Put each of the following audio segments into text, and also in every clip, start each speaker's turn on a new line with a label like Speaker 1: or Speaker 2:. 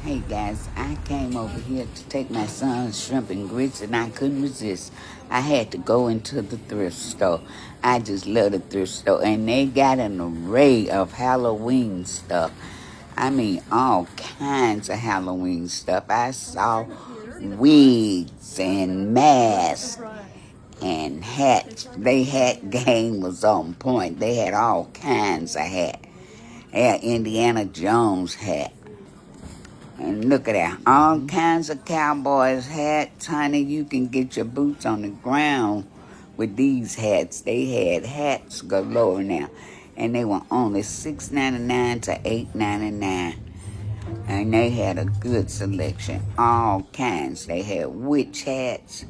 Speaker 1: Hey guys, I came over here to take my son's shrimp and grits and I couldn't resist. I had to go into the thrift store. I just love the thrift store and they got an array of Halloween stuff. I mean, all kinds of Halloween stuff. I saw wigs and masks and hats. They hat game was on point. They had all kinds of hats. They had Indiana Jones hat. And look at that. All kinds of cowboys hats, honey. You can get your boots on the ground with these hats. They had hats galore now. And they were only $6.99 to $8.99. And they had a good selection. All kinds. They had witch hats.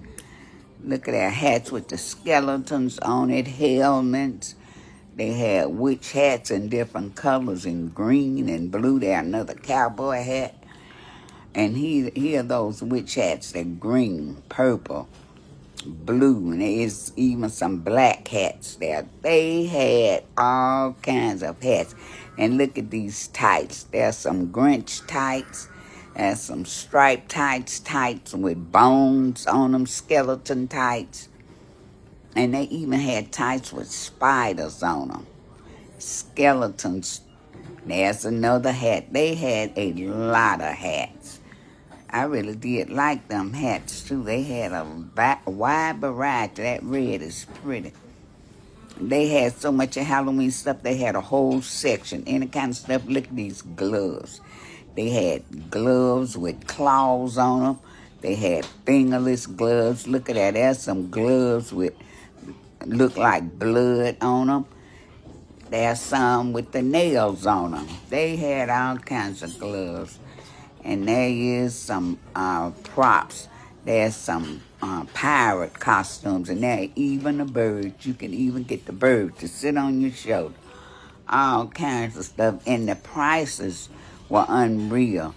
Speaker 1: Look at that. Hats with the skeletons on it. Helmets. They had witch hats in different colors, in green and blue. They had another cowboy hat. And here are those witch hats. They're green, purple, blue, and there's even some black hats there. They had all kinds of hats. And look at these tights. There's some Grinch tights. There's some striped tights with bones on them, skeleton tights. And they even had tights with spiders on them. Skeletons. There's another hat. They had a lot of hats. I really did like them hats, too. They had a wide variety. That red is pretty. They had so much of Halloween stuff, they had a whole section. Any kind of stuff. Look at these gloves. They had gloves with claws on them. They had fingerless gloves. Look at that. There's some gloves with look like blood on them. There's some with the nails on them. They had all kinds of gloves. And there is some props. There's some pirate costumes. And there are even the birds. You can even get the bird to sit on your shoulder. All kinds of stuff. And the prices were unreal.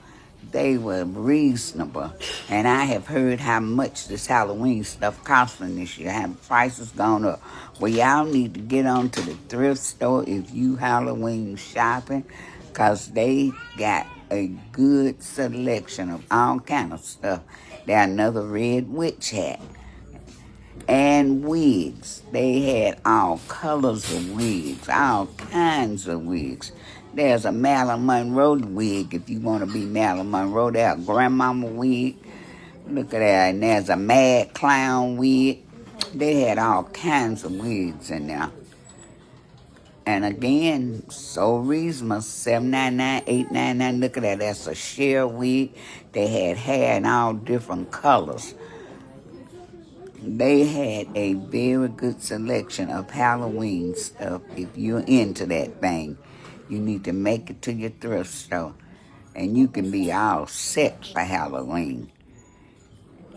Speaker 1: They were reasonable. And I have heard how much this Halloween stuff costing this year. How the prices gone up. Well, y'all need to get on to the thrift store if you Halloween shopping. Because they got a good selection of all kind of stuff. There's another red witch hat. And wigs. They had all colors of wigs. All kinds of wigs. There's a Marilyn Monroe wig if you want to be Marilyn Monroe. There's a grandmama wig. Look at that. And there's a mad clown wig. They had all kinds of wigs in there. And again, so reasonable, $7.99, $8.99. Look at that. That's a sheer wig. They had hair in all different colors. They had a very good selection of Halloween stuff. If you're into that thing, you need to make it to your thrift store. And you can be all set for Halloween.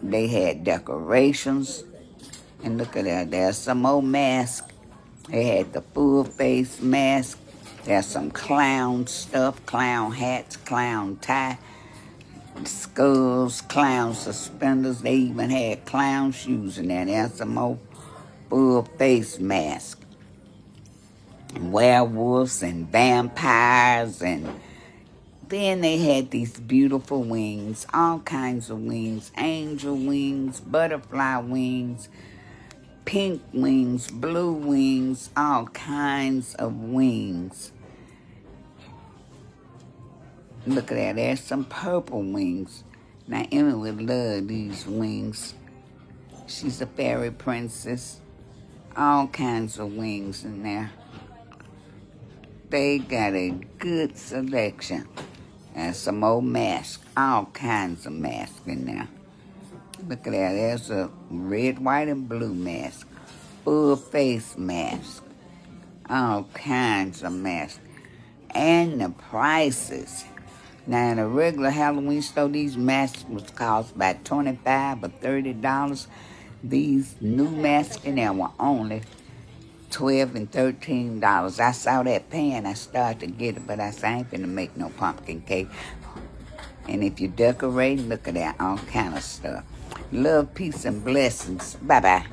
Speaker 1: They had decorations. And look at that. There's some old masks. They had the full face mask. There's some clown stuff, clown hats, clown tie, skulls, clown suspenders. They even had clown shoes in there. There's some more full face mask. Werewolves and vampires. And then they had these beautiful wings, all kinds of wings, angel wings, butterfly wings, pink wings, blue wings, all kinds of wings. Look at that. There's some purple wings. Now, Emmy would love these wings. She's a fairy princess. All kinds of wings in there. They got a good selection. And some old masks. All kinds of masks in there. Look at that. There's a red, white, and blue mask. Full face mask. All kinds of masks. And the prices. Now, in a regular Halloween store, these masks would cost about $25 or $30. These new masks in there were only $12 and $13. I saw that pan. I started to get it, but I said, I ain't finna make no pumpkin cake. And if you decorate, look at that. All kind of stuff. Love, peace, and blessings. Bye-bye.